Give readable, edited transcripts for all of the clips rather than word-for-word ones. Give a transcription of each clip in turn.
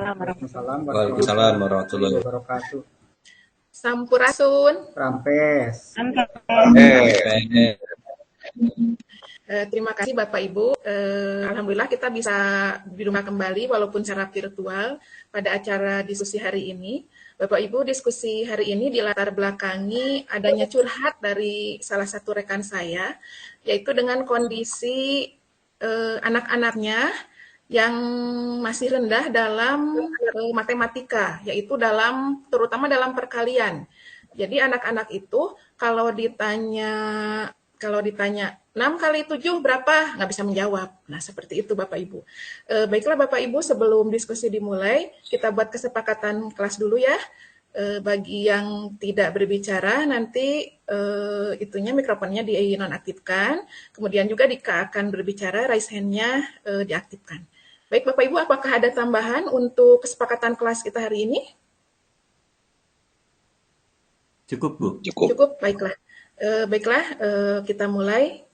Waalaikumsalam Waalaikumsalam warahmatullahi wabarakatuh. Sampurasun. Rampes. wabarakatuh. Terima kasih Bapak Ibu. Alhamdulillah kita bisa di rumah kembali walaupun secara virtual pada acara diskusi hari ini. Bapak Ibu, diskusi hari ini dilatar belakangi adanya curhat dari salah satu rekan saya, yaitu dengan kondisi anak-anaknya yang masih rendah dalam matematika, yaitu terutama dalam perkalian. Jadi anak-anak itu kalau ditanya 6 kali 7 berapa? Nggak bisa menjawab. Nah, seperti itu Bapak Ibu. Baiklah Bapak Ibu, sebelum diskusi dimulai, kita buat kesepakatan kelas dulu ya. Bagi yang tidak berbicara, nanti mikrofonnya dinonaktifkan. Kemudian juga jika akan berbicara, raise hand-nya diaktifkan. Baik Bapak Ibu, apakah ada tambahan untuk kesepakatan kelas kita hari ini? Cukup, Bu. Cukup, baiklah. Baiklah, kita mulai.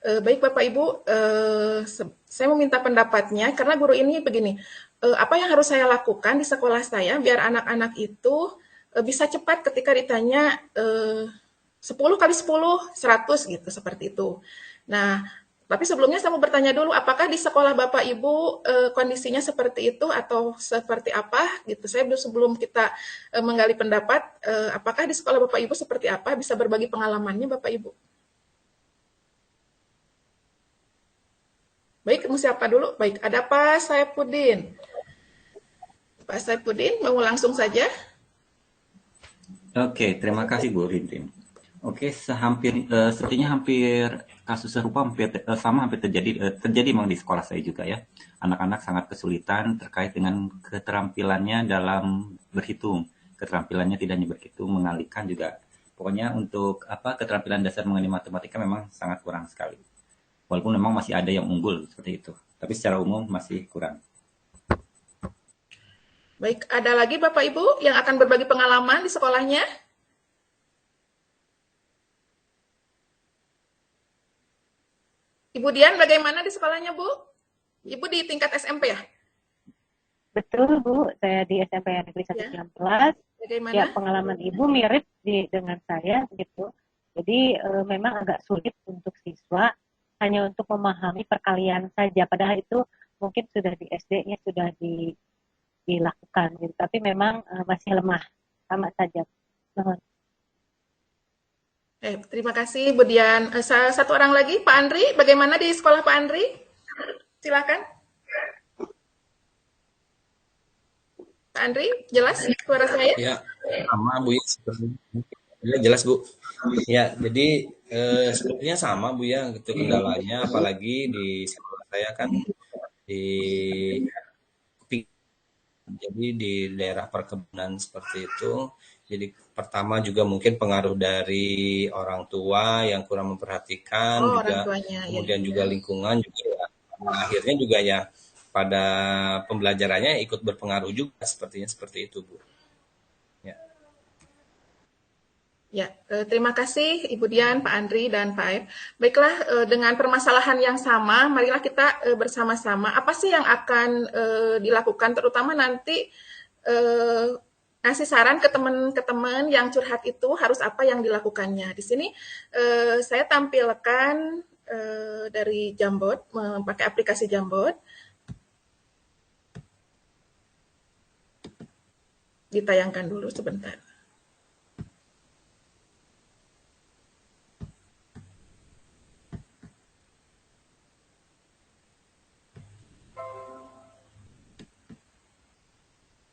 Baik Bapak Ibu, saya meminta pendapatnya karena guru ini begini, apa yang harus saya lakukan di sekolah saya biar anak-anak itu bisa cepat ketika ditanya 10 kali 10, 100 gitu, seperti itu. Nah, tapi sebelumnya saya mau bertanya dulu, apakah di sekolah Bapak Ibu kondisinya seperti itu atau seperti apa gitu. Saya sebelum kita menggali pendapat, apakah di sekolah Bapak Ibu seperti apa, bisa berbagi pengalamannya Bapak Ibu. Baik, mau siapa dulu? Baik, ada Pak Saipudin. Pak Saipudin, mau langsung saja? Oke, terima kasih Bu Rintin. Oke, sepertinya hampir kasus serupa hampir terjadi memang di sekolah saya juga ya. Anak-anak sangat kesulitan terkait dengan keterampilannya dalam berhitung. Keterampilannya tidak hanya berhitung, mengalihkan juga. Pokoknya untuk keterampilan dasar mengenai matematika memang sangat kurang sekali. Walaupun memang masih ada yang unggul seperti itu, tapi secara umum masih kurang. Baik, ada lagi Bapak Ibu yang akan berbagi pengalaman di sekolahnya? Ibu Dian, bagaimana di sekolahnya, Bu? Ibu di tingkat SMP ya? Betul, Bu. Saya di SMP Negeri 119. Bagaimana? Ya, pengalaman Ibu mirip dengan saya, gitu. Jadi, memang agak sulit untuk siswa hanya untuk memahami perkalian saja. Padahal itu mungkin sudah di SD-nya sudah dilakukan, gitu. Tapi memang masih lemah, sama saja. Mohon. Terima kasih, Bu Dian. Satu orang lagi, Pak Andri. Bagaimana di sekolah Pak Andri? Silakan. Pak Andri, jelas suara saya? Ya, sama Bu ya. Ya, jelas Bu. Ya, jadi sepertinya sama Bu ya, gitu kendalanya. Apalagi di sekolah saya kan jadi di daerah perkebunan seperti itu. Jadi pertama juga mungkin pengaruh dari orang tua yang kurang memperhatikan juga, kemudian juga lingkungan juga ya. Akhirnya juga ya pada pembelajarannya ikut berpengaruh juga sepertinya seperti itu Bu. Ya, terima kasih Ibu Dian, Pak Andri, dan Pak Aib. Baiklah, dengan permasalahan yang sama, marilah kita bersama-sama. Apa sih yang akan dilakukan, terutama nanti ngasih saran ke teman-teman yang curhat itu harus apa yang dilakukannya. Di sini saya tampilkan dari Jamboard, memakai aplikasi Jamboard. Ditayangkan dulu sebentar.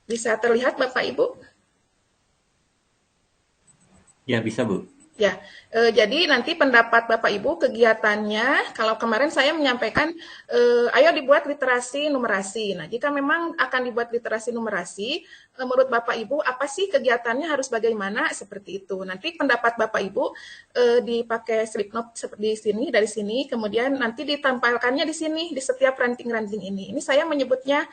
Bisa terlihat Bapak Ibu? Ya, bisa Bu. Ya, jadi nanti pendapat Bapak Ibu kegiatannya, kalau kemarin saya menyampaikan, ayo dibuat literasi numerasi. Nah, jika memang akan dibuat literasi numerasi, menurut Bapak Ibu, apa sih kegiatannya harus bagaimana, seperti itu. Nanti pendapat Bapak Ibu dipakai slip note di sini, dari sini, kemudian nanti ditampilkannya di sini, di setiap ranting-ranting ini. Ini saya menyebutnya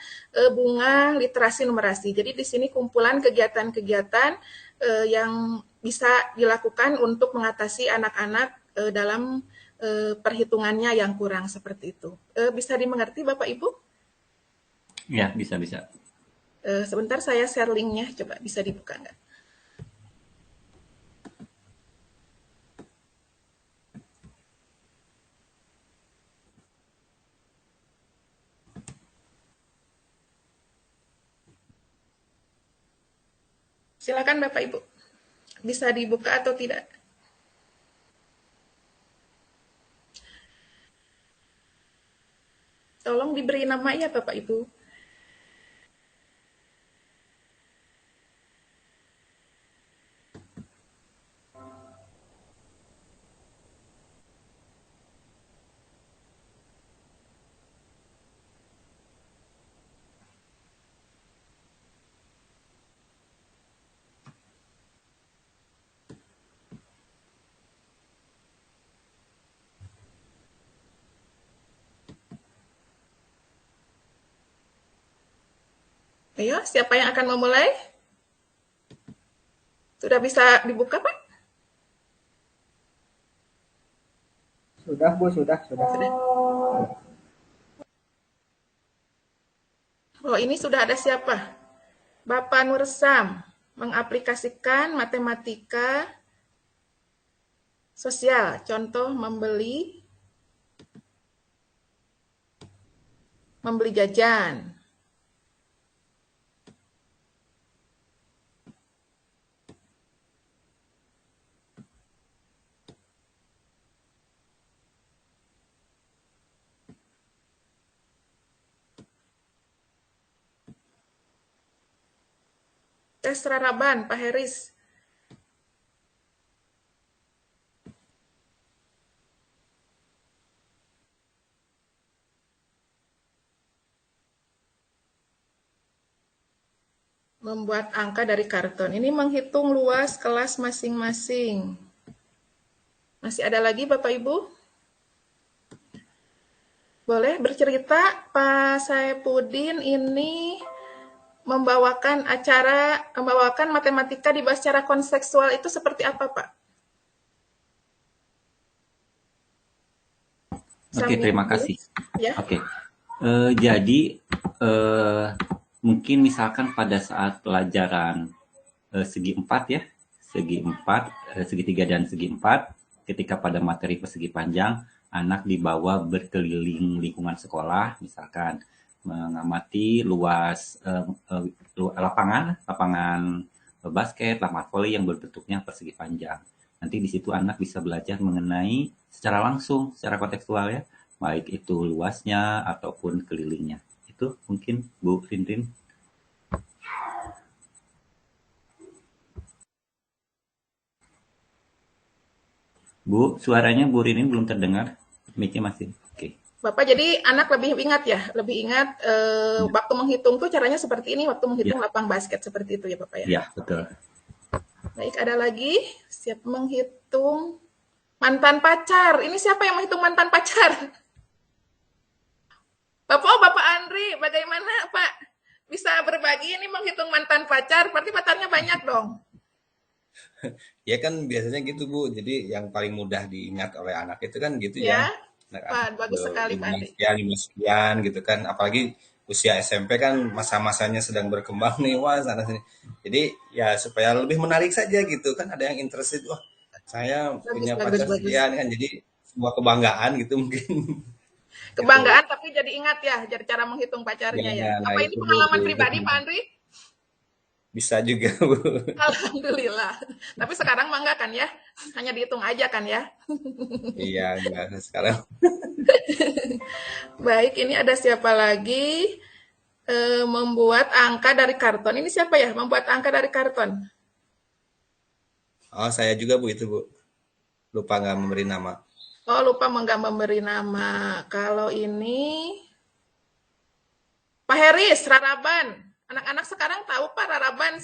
bunga literasi numerasi. Jadi di sini kumpulan kegiatan-kegiatan yang bisa dilakukan untuk mengatasi anak-anak dalam perhitungannya yang kurang seperti itu. Bisa dimengerti Bapak Ibu? Ya, bisa. Sebentar saya share linknya, coba bisa dibuka nggak? Silakan Bapak Ibu, bisa dibuka atau tidak? Tolong diberi nama ya Bapak Ibu. Ayo, siapa yang akan memulai? Sudah bisa dibuka, Pak? Sudah, Bu, sudah. Oh, ini sudah ada siapa? Bapak Nursam, mengaplikasikan matematika sosial. Contoh membeli jajan. Tes raraban, Pak Heris. Membuat angka dari karton. Ini menghitung luas kelas masing-masing. Masih ada lagi Bapak Ibu? Boleh bercerita, Pak Saipudin ini membawakan matematika dibahas secara kontekstual itu seperti apa, Pak? Oke, terima kasih. Ya. Oke, jadi mungkin misalkan pada saat pelajaran segi 4 ya, segitiga dan segi 4, ketika pada materi persegi panjang, anak dibawa berkeliling lingkungan sekolah, misalkan mengamati luas lapangan basket, lapangan voli yang berbentuknya persegi panjang. Nanti di situ anak bisa belajar mengenai secara langsung, secara kontekstual ya, baik itu luasnya ataupun kelilingnya. Itu mungkin Bu Rintin. Bu, suaranya Bu Rintin belum terdengar. Mic-nya masih. Oke. Bapak jadi anak lebih ingat ya, waktu menghitung tuh caranya seperti ini, waktu menghitung lapang basket seperti itu ya Bapak ya? Ya, betul. Baik, ada lagi, siap menghitung mantan pacar. Ini siapa yang menghitung mantan pacar? Bapak Andri, bagaimana Pak? Bisa berbagi ini menghitung mantan pacar, berarti pacarnya banyak dong. Ya kan biasanya gitu Bu, jadi yang paling mudah diingat oleh anak itu kan gitu ya. Pak, bagus sekali Pak. 5 sekian gitu kan, apalagi usia SMP kan masa-masanya sedang berkembang nih, wah sana sini. Jadi ya supaya lebih menarik saja gitu kan, ada yang interested, wah saya punya pacar sekian kan, jadi sebuah kebanggaan gitu mungkin. Kebanggaan gitu. Tapi jadi ingat ya, jadi cara menghitung pacarnya ya. Apa ini pengalaman pribadi Pak Andri? Bisa juga Bu. Alhamdulillah. Tapi sekarang mah enggak kan ya? Hanya dihitung aja kan ya? Iya, enggak sekarang. Baik, ini ada siapa lagi? Membuat angka dari karton. Ini siapa ya? Membuat angka dari karton. Oh, saya juga Bu itu Bu. Lupa nggak memberi nama. Oh, lupa nggak memberi nama. Kalau ini Pak Heris, raraban. Anak-anak sekarang tahu Pak raraban?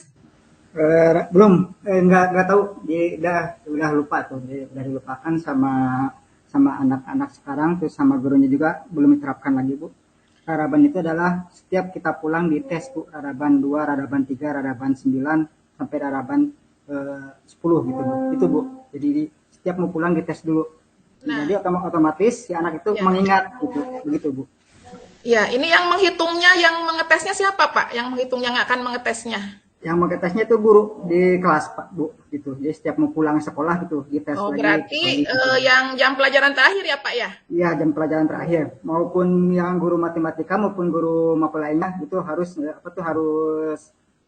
Belum, nggak tahu. Dia udah lupa tuh, udah dilupakan sama anak-anak sekarang, terus sama gurunya juga belum diterapkan lagi Bu. Raraban itu adalah setiap kita pulang di tes Bu, raraban 2, raraban 3, raraban 9 sampai raraban 10 gitu Bu. Itu Bu. Jadi setiap mau pulang dites dulu. Jadi otomatis si anak itu mengingat gitu, begitu Bu. Ya, ini yang menghitungnya, yang mengetesnya siapa Pak? Yang menghitungnya nggak akan mengetesnya? Yang mengetesnya itu guru di kelas Pak Bu gitu. Jadi setiap mau pulang sekolah gitu dites Oh, lagi berarti gitu. yang jam pelajaran terakhir ya Pak ya? Iya, jam pelajaran terakhir maupun yang guru matematika maupun guru mapel lainnya itu harus harus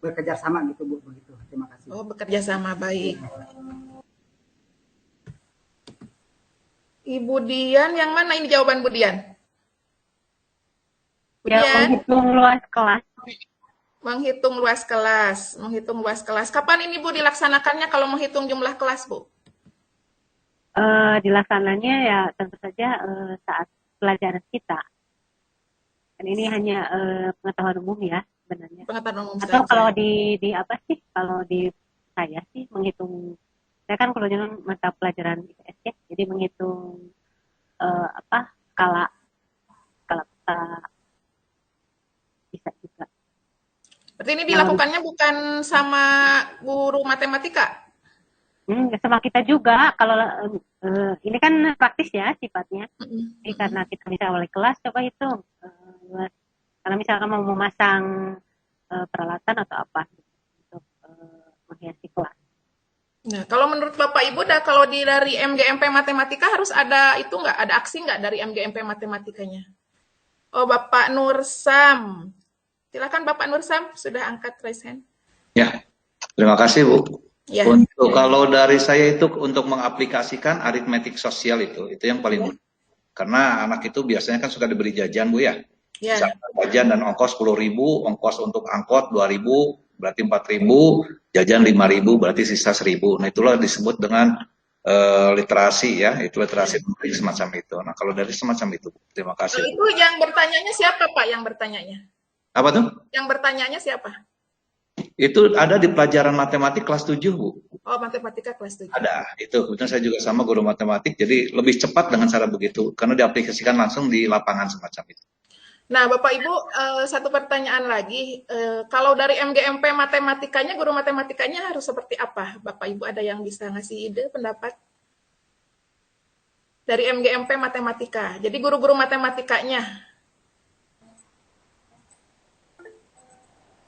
bekerja sama gitu Bu begitu. Terima kasih. Oh, bekerja sama, baik. Ibu Dian, yang mana ini jawaban Bu Dian? Bu Ya, Dian? menghitung luas kelas. Menghitung luas kelas. Menghitung luas kelas. Kapan ini Bu dilaksanakannya kalau menghitung jumlah kelas, Bu? Dilaksananya ya tentu saja saat pelajaran kita. Dan ini hanya pengetahuan umum ya sebenarnya. Pengetahuan umum. Atau kalau di apa sih? Kalau di saya sih menghitung, saya kan kebetulan mata pelajaran IPS ya, jadi menghitung skala peta bisa juga. Berarti ini dilakukannya bukan sama guru matematika? Sama kita juga. Kalau ini kan praktis ya sifatnya. Jadi karena kita bisa wali kelas coba hitung. Karena misalkan mau memasang peralatan atau apa untuk menghiasi kelas. Nah, kalau menurut Bapak Ibu, kalau dari MGMP Matematika harus ada itu nggak? Ada aksi nggak dari MGMP Matematikanya? Oh, Bapak Nursam. Silakan Bapak Nursam, sudah angkat raise hand. Ya, terima kasih Bu. Ya. Untuk kalau dari saya itu untuk mengaplikasikan aritmetik sosial itu yang paling mudah. Karena anak itu biasanya kan suka diberi jajan Bu ya. Ya. Jajan dan ongkos 10.000, ongkos untuk angkot 2.000, berarti 4.000, jajan 5.000, berarti sisa 1.000. Nah itulah disebut dengan literasi ya, itu literasi semacam itu. Nah kalau dari semacam itu, terima kasih. Itu yang bertanyanya siapa Pak? Yang bertanyanya? Apa tuh? Yang bertanyanya siapa? Itu ada di pelajaran matematik kelas 7 Bu. Oh, matematika kelas 7. Ada, itu. Kebetulan saya juga sama guru matematik, jadi lebih cepat dengan cara begitu, karena diaplikasikan langsung di lapangan semacam itu. Nah, Bapak Ibu, satu pertanyaan lagi. Kalau dari MGMP matematikanya, guru matematikanya harus seperti apa? Bapak Ibu ada yang bisa ngasih ide, pendapat? Dari MGMP matematika. Jadi guru-guru matematikanya.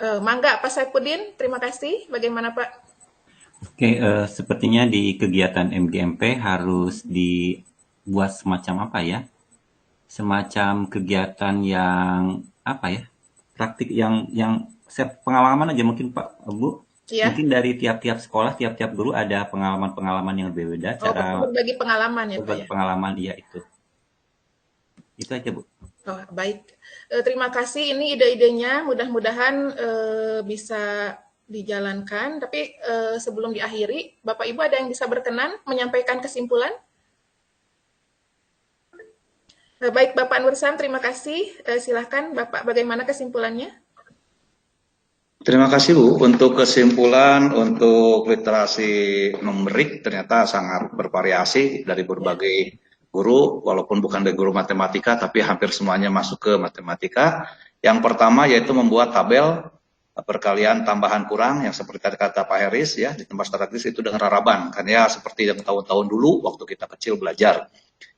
Mangga, Pak Saipudin, terima kasih. Bagaimana Pak? Oke, sepertinya di kegiatan MGMP harus dibuat semacam apa ya? Semacam kegiatan yang apa ya? Praktik yang saya pengalaman aja mungkin Pak Bu. Ya. Mungkin dari tiap-tiap sekolah, tiap-tiap guru ada pengalaman-pengalaman yang berbeda. Cara berbagi pengalaman ya Pak. Berbagi pengalaman iya itu. Itu aja Bu. Oh, baik. Terima kasih. Ini ide-idenya. Mudah-mudahan bisa dijalankan. Tapi sebelum diakhiri, Bapak Ibu ada yang bisa berkenan menyampaikan kesimpulan? Baik, Bapak Nursam, terima kasih. Silahkan, Bapak, bagaimana kesimpulannya? Terima kasih Bu. Untuk kesimpulan, untuk literasi numerik ternyata sangat bervariasi dari berbagai guru, walaupun bukan dari guru matematika, tapi hampir semuanya masuk ke matematika. Yang pertama yaitu membuat tabel perkalian tambahan kurang, yang seperti kata Pak Heris ya, di tempat strategis itu dengan raraban, kan ya seperti yang tahun-tahun dulu waktu kita kecil belajar.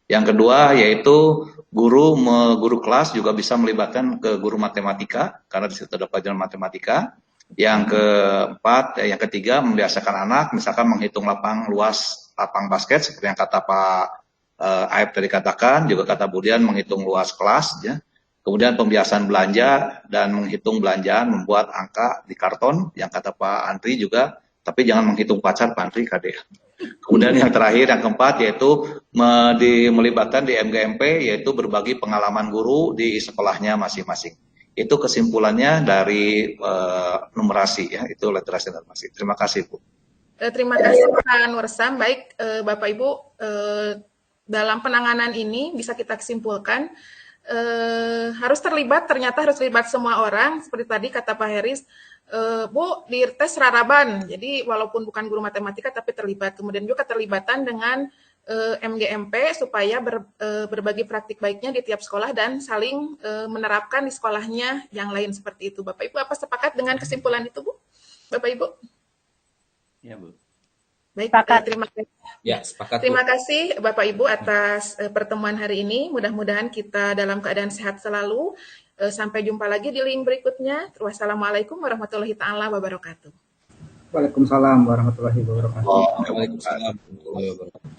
Yang kedua yaitu guru kelas juga bisa melibatkan ke guru matematika, karena di situ ada pelajaran matematika. Yang keempat, yang ketiga membiasakan anak, misalkan menghitung lapang basket, seperti yang kata Pak Aib tadi katakan, juga kata Budian menghitung luas kelas, ya. Kemudian pembiasaan belanja dan menghitung belanjaan, membuat angka di karton, yang kata Pak Andri juga, tapi jangan menghitung pacar Pak Andri, KD. Kemudian yang terakhir, yang keempat, yaitu melibatkan di MGMP, yaitu berbagi pengalaman guru di sekolahnya masing-masing. Itu kesimpulannya dari numerasi, ya, itu literasi numerasi. Terima kasih, Bu. Terima kasih Pak Nursam. Baik, Bapak Ibu, dalam penanganan ini bisa kita kesimpulkan ternyata harus terlibat semua orang, seperti tadi kata Pak Heris, Bu, di tes raraban, jadi walaupun bukan guru matematika tapi terlibat. Kemudian juga keterlibatan dengan MGMP supaya berbagi praktik baiknya di tiap sekolah dan saling menerapkan di sekolahnya yang lain seperti itu. Bapak Ibu, apa sepakat dengan kesimpulan itu, Bu? Bapak Ibu? Ya, Bu. Baik, terima kasih. Ya, sepakat. Terima kasih Bapak Ibu atas pertemuan hari ini. Mudah-mudahan kita dalam keadaan sehat selalu. Sampai jumpa lagi di link berikutnya. Wassalamualaikum warahmatullahi taala wabarakatuh. Waalaikumsalam warahmatullahi wabarakatuh. Waalaikumsalam warahmatullahi wabarakatuh.